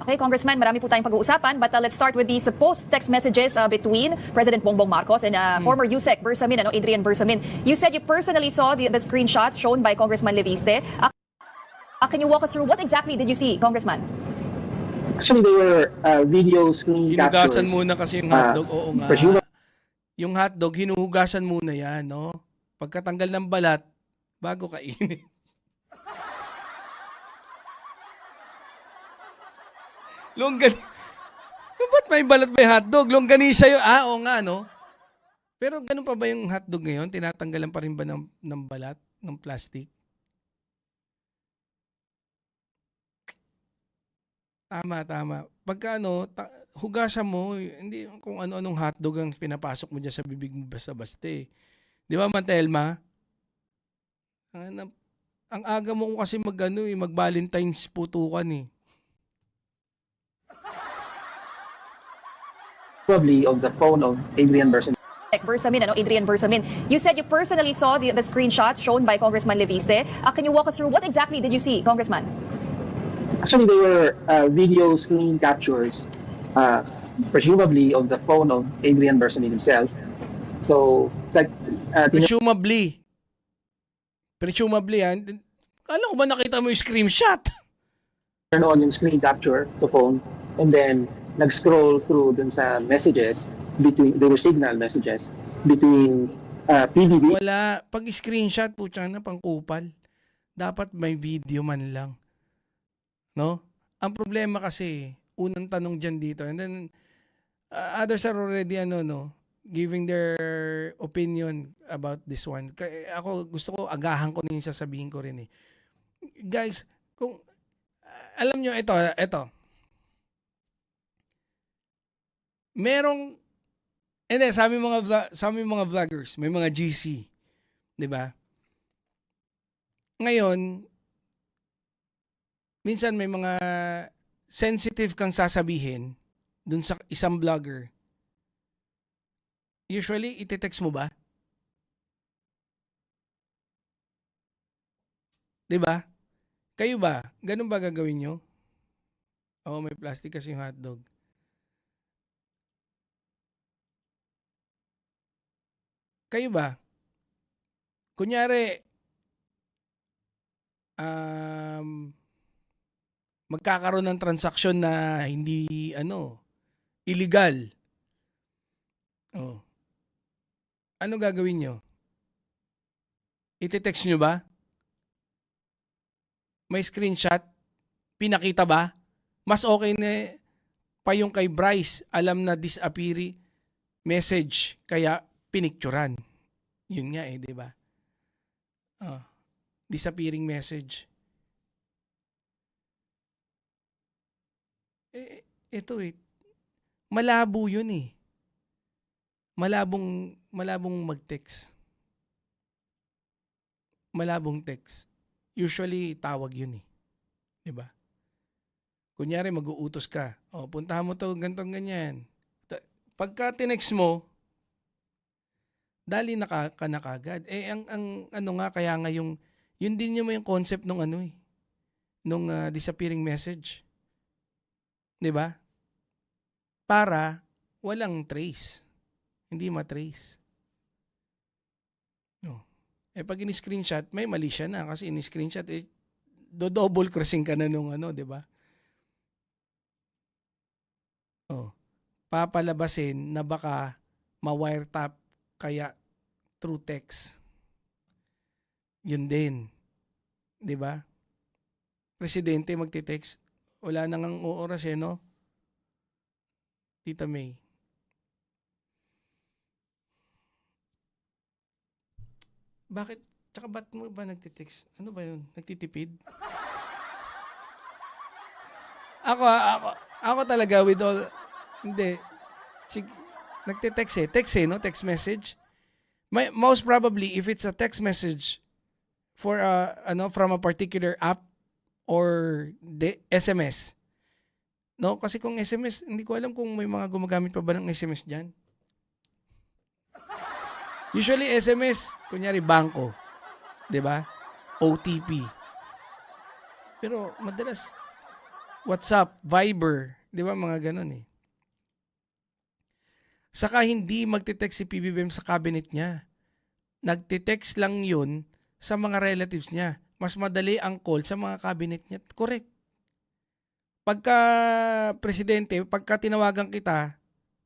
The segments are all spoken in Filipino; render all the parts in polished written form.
Okay, Congressman, marami po tayong pag-uusapan, but let's start with the supposed text messages between President Bongbong Marcos and former USEC Bersamin, Adrian Bersamin. You said you personally saw the screenshots shown by Congressman Leviste. Can you walk us through what exactly did you see, Congressman? Actually, they were video screen captures. Hinugasan muna kasi yung hotdog. Oo nga. Yung hotdog, hinuhugasan muna yan, no? Pagkatanggal ng balat, bago kainin. Longgan... Ba't may balat ba yung hotdog? Longganisa yun. Oo nga, no? Pero ganun pa ba yung hotdog ngayon? Tinatanggalan pa rin ba ng balat? Ng plastic? Tama. Pagka hugasan mo, hindi kung ano-anong hotdog ang pinapasok mo dyan sa bibig mo basta-basta eh. Di ba, Mantelma? Ang aga mo kasi mag-Valentine's putukan eh. Probably of the phone of Adrian Bersamin. Adrian Bersamin. You said you personally saw the screenshots shown by Congressman Leviste. Can you walk us through what exactly did you see, Congressman? Actually, they were video screen captures, presumably of the phone of Adrian Bersamin himself. So, it's like... Presumably yan. Alam ko ba nakita mo yung screenshot? Turn on yung screen capture sa phone and then nag-scroll through dun sa messages between, there were signal messages between PBB. Wala. Pag screenshot po na pangkupal. Dapat may video man lang. No? Ang problema kasi, unang tanong dyan dito, and then others are already giving their opinion about this one. Ako gusto ko agahan ko na yung sasabihin ko rin eh. Guys, kung alam nyo ito. Merong and then sa aming mga vloggers, may mga GC, 'di ba? Ngayon, minsan may mga sensitive kang sasabihin dun sa isang vlogger. Usually, iti-text mo ba? 'Di ba? Kayo ba? Ganun ba gagawin nyo? Oo, may plastic kasi yung hotdog. Kayo ba? Kunyari, magkakaroon ng transaksyon na hindi, illegal. Oh. Ano gagawin nyo? Iti-text nyo ba? May screenshot? Pinakita ba? Mas okay na pa yung kay Bryce, alam na disappearing message, kaya pinicturan. Yun nga eh, di ba? Disappearing message. Ito eh. Malabo yun eh. Malabong mag-text. Malabong text. Usually, tawag yun eh. Di ba? Kunyari, mag-uutos ka. O, puntahan mo to, gantong ganyan. Pagka tinext mo, dali na ka na kagad. Eh, ang kaya nga yun din yung concept nung nung disappearing message. Di ba? Para walang trace. Hindi matrace. No. Eh, pag in-screenshot, may mali siya na kasi in-screenshot, do-double crossing ka na nung di ba? Oh. Papalabasin na baka ma-wiretap kaya through text. Yun din. 'Di ba? Presidente magte-text, wala nang oras no? Tita May. Bakit? Tsaka ba't mo ba nagte-text? Ano ba yun? Nagtitipid? Ako talaga with all... Hindi. Nagte-text no? Text message. Most probably, if it's a text message for from a particular app or the SMS, no? Kasi kung SMS, hindi ko alam kung may mga gumagamit pa ba ng SMS dyan. Usually SMS, kunyari bangko, 'di ba? OTP. Pero madalas WhatsApp, Viber, di ba mga ganun eh. Saka hindi magte-text si PBBM sa cabinet niya. Nagte-text lang yun sa mga relatives niya. Mas madali ang call sa mga cabinet niya. Correct. Pagka presidente, pagka tinawagan kita,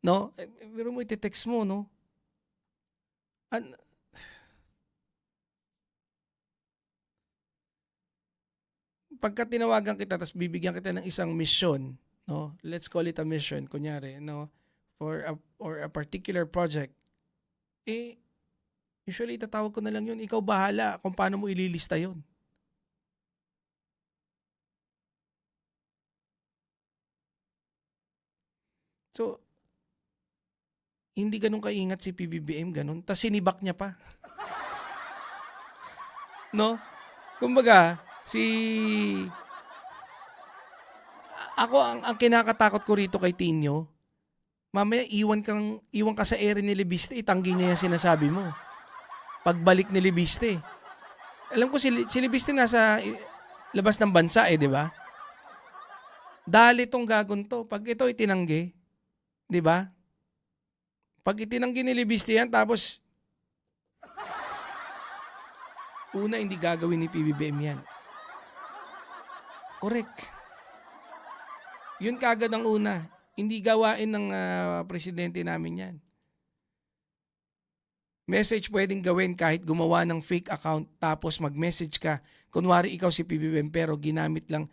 no? Pero mo ite-text mo, no? Pagka tinawagan kita tapos bibigyan kita ng isang mission, no? Let's call it a mission kunyari, no? For a particular project. Usually tatawag ko na lang 'yun. Ikaw bahala kung paano mo ililista 'yun. So, hindi ganun kaingat si PBBM ganun. Tas sinibak niya pa. No? Kumbaga, ako ang kinakatakot ko rito kay Tinyo, mamaya iwan ka sa ere ni Libiste, itanggi niya yung sinasabi mo. Pagbalik ni Libiste. Alam ko si Libiste nasa labas ng bansa di ba? Dali tong gagon to. Pag ito itinanggi, di ba? Pag itinanggi ni Libiste yan, tapos una hindi gagawin ni PBBM yan. Correct. Yun kagad ang una. Hindi gawain ng presidente namin yan. Message pwedeng gawin kahit gumawa ng fake account tapos mag-message ka. Kunwari ikaw si PBBM pero ginamit lang.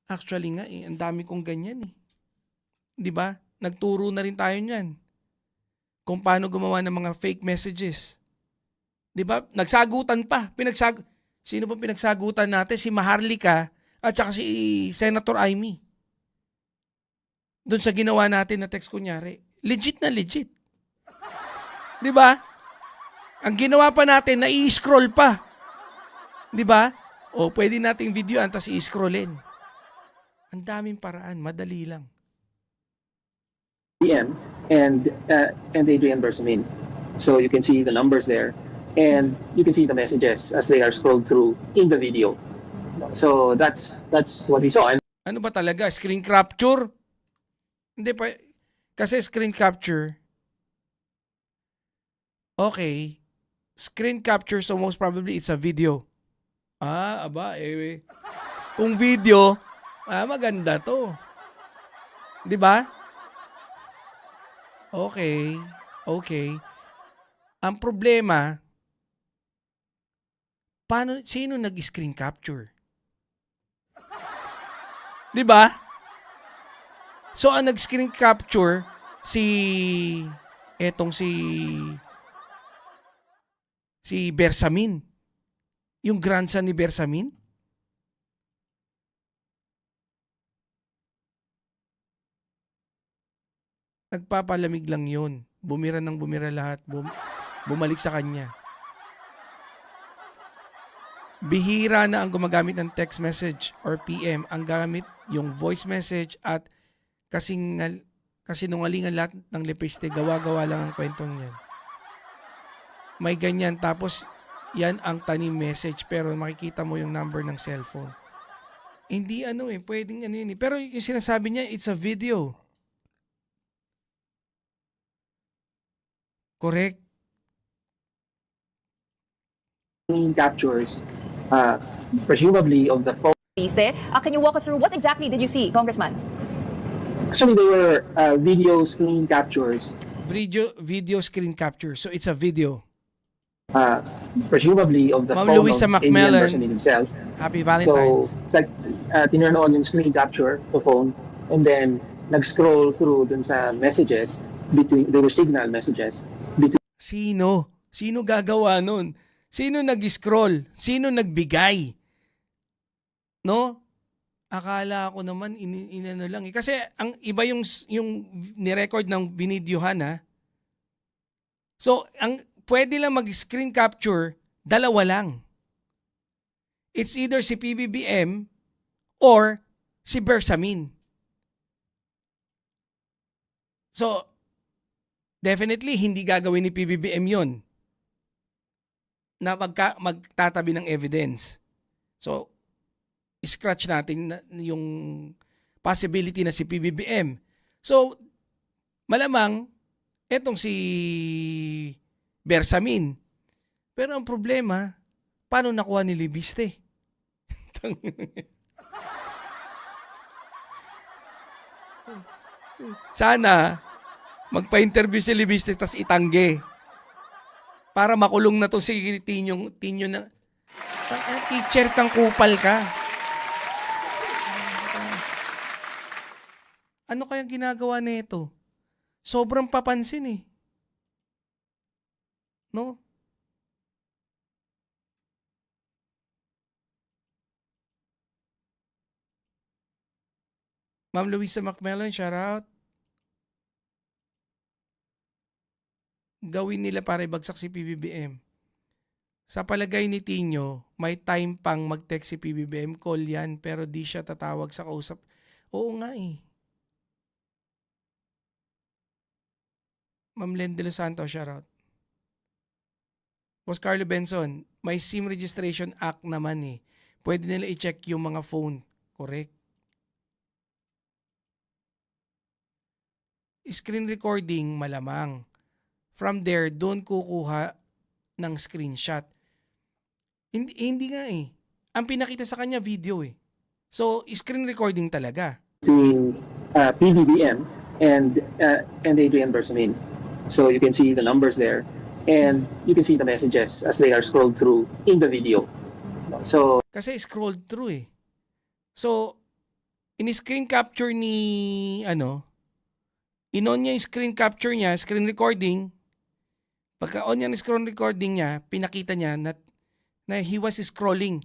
Actually nga ang dami kong ganyan 'Di ba? Nagturo na rin tayo niyan. Kung paano gumawa ng mga fake messages. 'Di ba? Nagsagutan pa. Sino ba pinagsagutan natin? Si Maharlika at saka si Senator Amy. Doon sa ginawa natin na text kunyari. Legit na legit. 'Di ba? Ang ginawa pa natin, na-i-scroll pa. 'Di ba? O pwede nating videoan tapos i-scrollin. Ang daming paraan, madali lang. PM and Adrian Bersamin. So you can see the numbers there, and you can see the messages as they are scrolled through in the video. So that's what we saw. And Ano ba talaga? Screen capture? Hindi pa. Kasi screen capture, okay, screen capture so most probably it's a video. Kung video, maganda to. 'Di ba? Okay. Ang problema, sino nag-screen capture? 'Di ba? So ang nag-screen capture si Bersamin. Yung grandson ni Bersamin. Nagpapalamig lang yun. Bumira lahat. Bumalik sa kanya. Bihira na ang gumagamit ng text message or PM. Ang gamit yung voice message at kasinungalingan lahat ng Lepiste. Gawa-gawa lang ang kwentong yan. May ganyan. Tapos yan ang tanim message pero makikita mo yung number ng cellphone. Hindi pwedeng yun. Pero yung sinasabi niya, it's a video. Correct. captures, presumably of the phone. Can you walk us through what exactly did you see, Congressman? Actually, they were video screen captures, Video screen capture. So it's a video. presumably of the Ma'am phone Luisa of McMillan. Adrian Bersamin himself. Happy So Valentine's. it's like tinurn on yung screen capture sa phone, and then nag-scroll through dun sa messages they were signal messages between Sino? Sino gagawa nun? Sino nag-scroll? Sino nagbigay? No? Akala ko naman inano lang. Kasi ang iba yung ni-record ng binidyohan So, ang pwede lang mag-screen capture, dalawa lang. It's either si PBBM or si Bersamin. So, definitely hindi gagawin ni PBBM yon na magtatabi ng evidence. So, scratch natin yung possibility na si PBBM. So, malamang, etong si Bersamin. Pero ang problema, paano nakuha ni Libiste? Sana, magpa-interview si Libiste tas itangge. Para makulong na to si Tinyo na, teacher kang kupal ka. Ano kayang ginagawa nito? Sobrang papansin eh. No? Ma'am Luisa Macmillan, shout out. Gawin nila para ibagsak si PBBM. Sa palagay ni Tinyo, may time pang mag-text si PBBM, call yan, pero di siya tatawag sa kausap. Oo nga eh. Ma'am Len de los Santos, shout out. Boss Carlo Benson, may SIM Registration Act naman eh. Pwede nila i-check yung mga phone. Correct. Screen recording, malamang. From there, doon kukuha ng screenshot. Hindi nga eh. Ang pinakita sa kanya, video eh. So, screen recording talaga. Between PBBM and Adrian Bersamin. So you can see the numbers there, and you can see the messages as they are scrolled through in the video. So Kasi scrolled through eh. So, in-screen capture ni, inon niya yung screen capture niya, screen recording. Pagka-on niya ng screen recording niya, pinakita niya na he was scrolling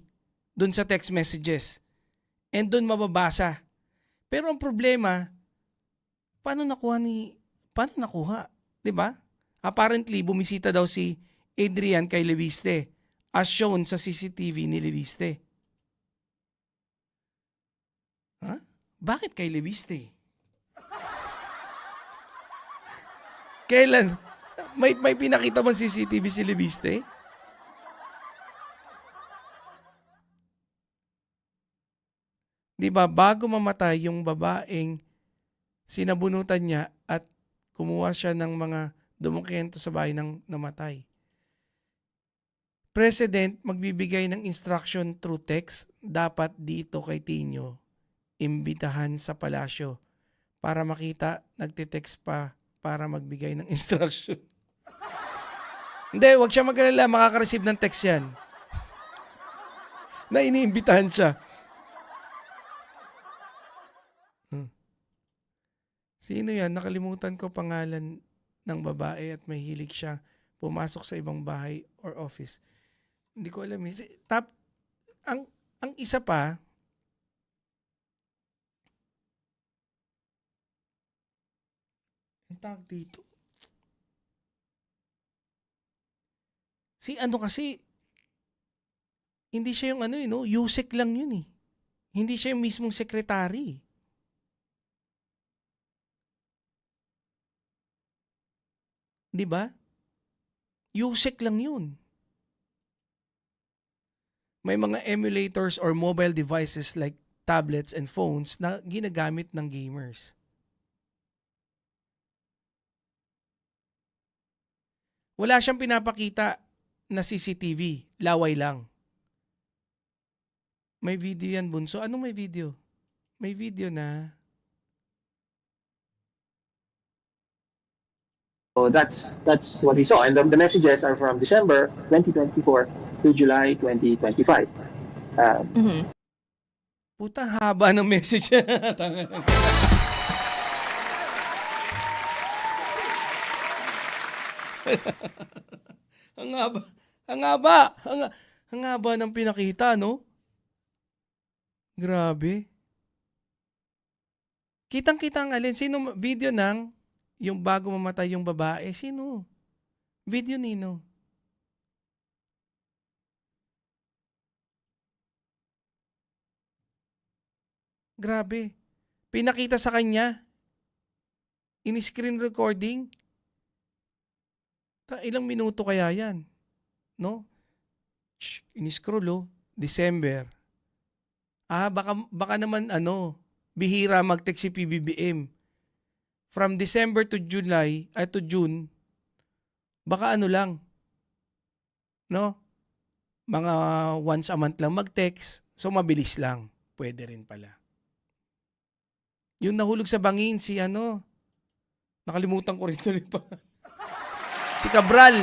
dun sa text messages. And dun mababasa. Pero ang problema, paano nakuha? 'Di ba? Apparently, bumisita daw si Adrian kay Leviste as shown sa CCTV ni Leviste. Ha? Bakit kay Leviste? Kailan? May pinakita bang CCTV si Leviste? Di ba, bago mamatay yung babaeng sinabunutan niya at kumuha siya ng mga dumukento sa bahay ng namatay. President magbibigay ng instruction through text, dapat dito kay Tinyo, imbitahan sa palasyo para makita, nagtitext pa para magbigay ng instruction. Hindi, wag siya mag-alala, makaka-receive ng text yan. Na iniimbitahan siya. Sino yan? Nakalimutan ko pangalan ng babae at may hilig siya pumasok sa ibang bahay or office. Hindi ko alam eh. Ang isa pa, ang tawag dito. Si kasi, hindi siya yung Yusek lang yun eh. Hindi siya yung mismong sekretary. Di ba? Yusek lang yun. May mga emulators or mobile devices like tablets and phones na ginagamit ng gamers. Wala siyang pinapakita na CCTV. Laway lang. May video yan, Bunso. Anong may video? May video na... So that's what we saw, and the messages are from December 2024 to July 2025. Putang haba ng message. Ang haba ng pinakita, no? Grabe. Kitang-kita ang alin. Sino video ng yung bago mamatay yung babae? Sino? Video nino? Grabe. Pinakita sa kanya. In-screen recording. Ilang minuto kaya yan? No? In-scroll, December. Baka naman bihira mag-text si PBBM. From December to July, to June, baka lang, no? Mga once a month lang mag-text. So, mabilis lang. Pwede rin pala. Yung nahulog sa bangin, nakalimutan ko rin pa. Si Cabral.